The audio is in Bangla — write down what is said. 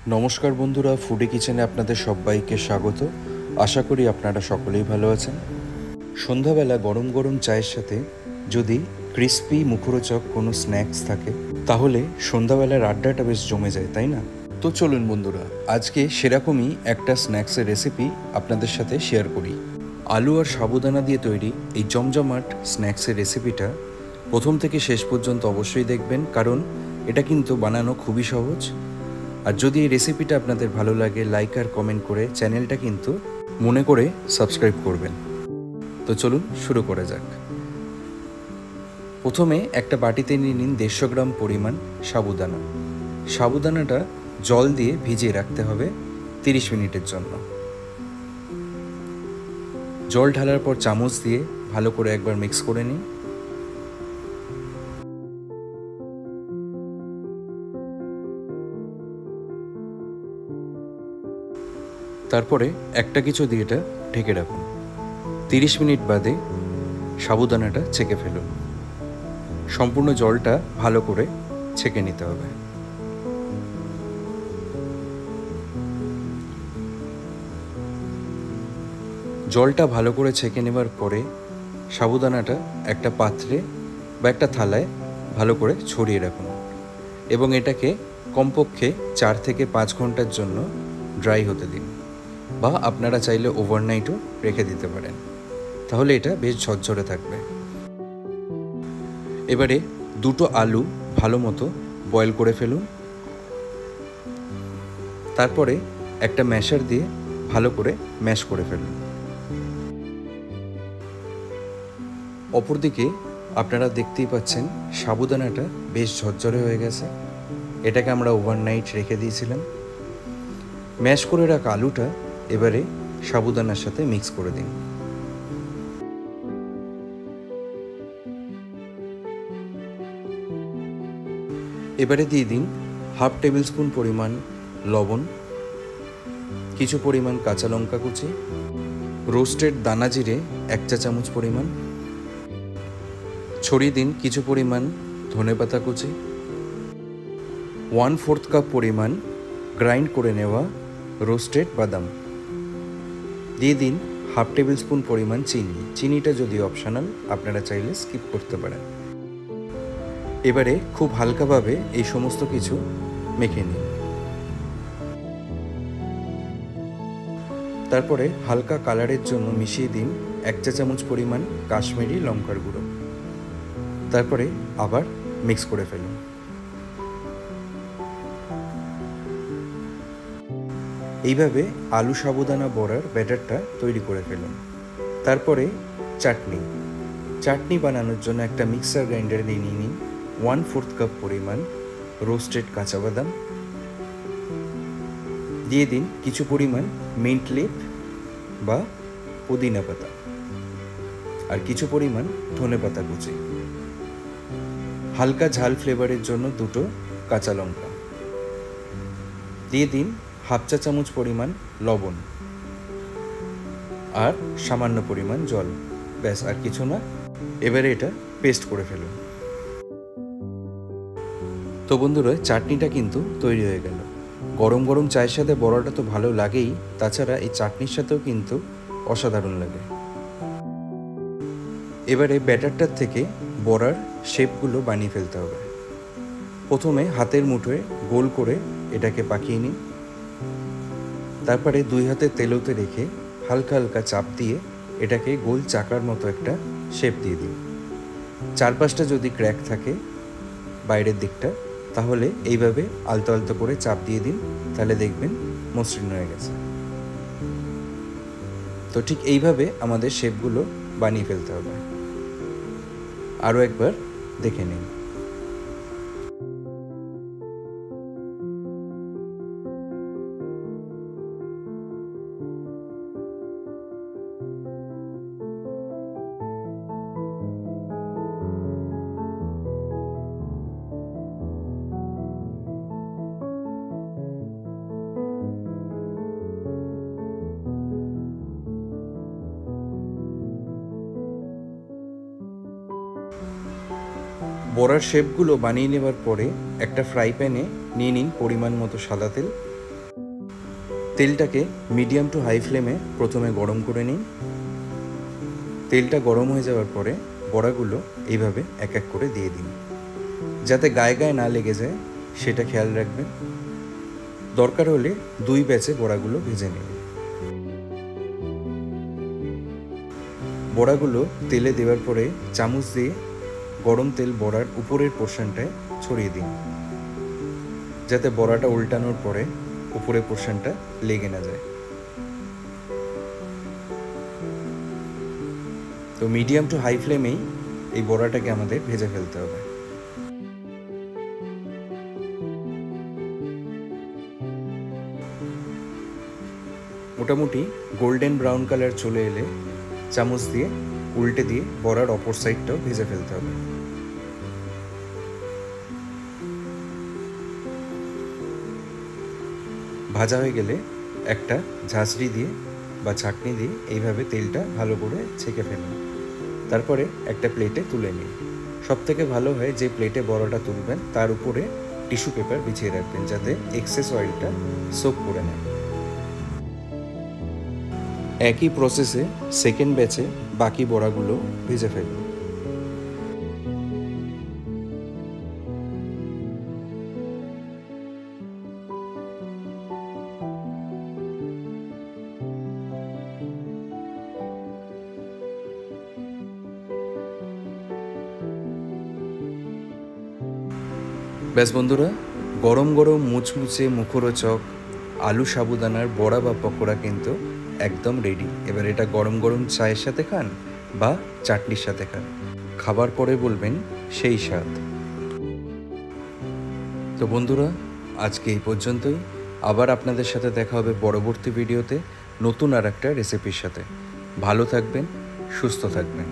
নমস্কার বন্ধুরা, ফুডি কিচেনে আপনাদের সবাইকে স্বাগত। আশা করি আপনারা সকলেই ভালো আছেন। সন্ধ্যাবেলা গরম গরম চায়ের সাথে যদি ক্রিস্পি মুখরোচক কোনো স্ন্যাক্স থাকে তাহলে সন্ধ্যাবেলার আড্ডাটা বেশ জমে যায়, তাই না? তো চলুন বন্ধুরা, আজকে সেরকমই একটা স্ন্যাক্সের রেসিপি আপনাদের সাথে শেয়ার করি। আলু আর সাবুদানা দিয়ে তৈরি এই জমজমাট স্ন্যাক্সের রেসিপিটা প্রথম থেকে শেষ পর্যন্ত অবশ্যই দেখবেন, কারণ এটা কিন্তু বানানো খুবই সহজ। আর যদি এই রেসিপিটা আপনাদের ভালো লাগে, লাইক আর কমেন্ট করে চ্যানেলটা কিন্তু মনে করে সাবস্ক্রাইব করবেন। তো চলুন শুরু করা যাক। প্রথমে একটা বাটিতে নিয়ে নিন 150 গ্রাম পরিমাণ সাবুদানা। সাবুদানাটা জল দিয়ে ভিজিয়ে রাখতে হবে 30 মিনিটের জন্য। জল ঢালার পর চামচ দিয়ে ভালো করে একবার মিক্স করে নিন। তারপরে একটা কিছু দিয়ে এটা ঢেকে রাখুন। 30 মিনিট বাদে সাবুদানাটা ছেঁকে ফেলুন। সম্পূর্ণ জলটা ভালো করে ছেঁকে নিতে হবে। জলটা ভালো করে ছেঁকে নেবার পরে সাবুদানাটা একটা পাত্রে বা একটা থালায় ভালো করে ছড়িয়ে রাখুন এবং এটাকে কমপক্ষে 4 থেকে 5 ঘন্টার জন্য ড্রাই হতে দিন, বা আপনারা চাইলে ওভারনাইটও রেখে দিতে পারেন, তাহলে এটা বেশ ঝরঝরে থাকবে। এবারে দুটো আলু ভালো মতো বয়েল করে ফেলুন। তারপরে একটা ম্যাশার দিয়ে ভালো করে ম্যাশ করে ফেলুন। অপরদিকে আপনারা দেখতেই পাচ্ছেন সাবুদানাটা বেশ ঝরঝরে হয়ে গেছে। এটাকে আমরা ওভারনাইট রেখে দিয়েছিলাম। ম্যাশ করে রাখা আলুটা এবারে সাবুদানার সাথে মিক্স করে দিন। এবারে দিয়ে দিন হাফ টেবিল স্পুন পরিমাণ লবণ, কিছু পরিমাণ কাঁচা লঙ্কা কুচি, রোস্টেড দানা জিরে 1 চা চামচ পরিমাণ, ছড়িয়ে দিন কিছু পরিমাণ ধনেপাতা কুচি, 1/4 কাপ পরিমাণ গ্রাইন্ড করে নেওয়া রোস্টেড বাদাম, দিয়ে দিন হাফ টেবিল স্পুন পরিমাণ চিনি। চিনিটা যদি অপশনাল, আপনারা চাইলে স্কিপ করতে পারেন। এবারে খুব হালকাভাবে এই সমস্ত কিছু মেখে নিন। তারপরে হালকা কালারের জন্য মিশিয়ে দিন 1 চা চামচ পরিমাণ কাশ্মীরি লঙ্কার গুঁড়ো। তারপরে আবার মিক্স করে ফেলুন। এইভাবে আলু সাবুদানা বড়ার ব্যাটারটা তৈরি করে ফেলুন। তারপরে চাটনি বানানোর জন্য একটা মিক্সার গ্রাইন্ডারে নিয়ে নিন 1/4 কাপ পরিমাণ রোস্টেড কাঁচা বাদাম, দিয়ে দিন কিছু পরিমাণ মিন্ট লিফ বা পুদিনা পাতা, আর কিছু পরিমাণ ধনেপাতা কুচি, হালকা ঝাল ফ্লেভারের জন্য 2টো কাঁচা লঙ্কা, দিয়ে দিন হাফ চা চামচ পরিমাণ লবণ আর সামান্য পরিমাণ জল। ব্যাস, আর কিছু না। এবারে এটা পেস্ট করে ফেলুন। তো বন্ধুরা, চাটনিটা কিন্তু তৈরি হয়ে গেল। গরম গরম চায়ের সাথে বড়াটা তো ভালো লাগেই, তাছাড়া এই চাটনির সাথেও কিন্তু অসাধারণ লাগে। এবারে ব্যাটারটার থেকে বড়ার শেপগুলো বানিয়ে ফেলতে হবে। প্রথমে হাতের মুঠোয় গোল করে এটাকে পাকিয়ে নিন। তারপরে 2 হাতে তেলোতে রেখে হালকা হালকা চাপ দিয়ে এটাকে গোল চাকার মতো একটা শেপ দিয়ে দিন। চারপাশটা যদি ক্র্যাক থাকে বাইরের দিকটা, তাহলে এইভাবে আলতো আলতো করে চাপ দিয়ে দিন, তাহলে দেখবেন মসৃণ হয়ে গেছে। তো ঠিক এইভাবে আমাদের শেপগুলো বানিয়ে ফেলতে হবে। আরও একবার দেখে নিন। বড়ার শেপগুলো বানিয়ে নেবার পরে একটা ফ্রাই প্যানে নিয়ে নিন পরিমাণ মতো সাদা তেল, তেলটাকে মিডিয়াম টু হাই ফ্লেমে প্রথমে গরম করে নিন। তেলটা গরম হয়ে যাওয়ার পরে বড়াগুলো এইভাবে এক এক করে দিয়ে দিন, যাতে গায়ে গায়ে না লেগে যায় সেটা খেয়াল রাখবেন। দরকার হলে 2 ব্যাচে বড়াগুলো ভেজে নিন। বড়াগুলো তেলে দেওয়ার পরে চামচ দিয়ে গরম তেল বড়ার উপরের পোর্শনটায় ছড়িয়ে দিন, যাতে বড়াটা উল্টানোর পরে উপরের পোর্শনটা লেগে না যায়। তো মিডিয়াম টু হাই ফ্লেমেই এই বড়াটাকে আমাদের ভেজে ফেলতে হবে। মোটামুটি গোল্ডেন ব্রাউন কালার চলে এলে চামচ দিয়ে উল্টে দিয়ে বড়ার অপর সাইডটাও ভেজে ফেলতে হবে। ভাজা হয়ে গেলে একটা ঝাঁঝরি দিয়ে বা ছাঁকনি দিয়ে এইভাবে তেলটা ভালো করে ছেঁকে ফেলুন। তারপরে একটা প্লেটে তুলে নিন। সবথেকে ভালো হয় যে প্লেটে বড়াটা তুলবেন তার উপরে টিস্যু পেপার বিছিয়ে রাখবেন, যাতে এক্সেস অয়েলটা সোক করে নেয়। একই প্রসেসে সেকেন্ড ব্যাচে বাকি বড়াগুলো ভেজে ফেলুন। ব্যাস বন্ধুরা, গরম গরম মুচমুচে মুখরোচক আলু সাবুদানার বড়া বা পকোড়া কিন্তু একদম রেডি। এবার এটা গরম গরম চায়ের সাথে খান বা চাটনির সাথে খান, খাবার পরে বলবেন সেই স্বাদ। তো বন্ধুরা, আজকে এই পর্যন্তই। আবার আপনাদের সাথে দেখা হবে পরবর্তী ভিডিওতে নতুন আর একটা রেসিপির সাথে। ভালো থাকবেন, সুস্থ থাকবেন।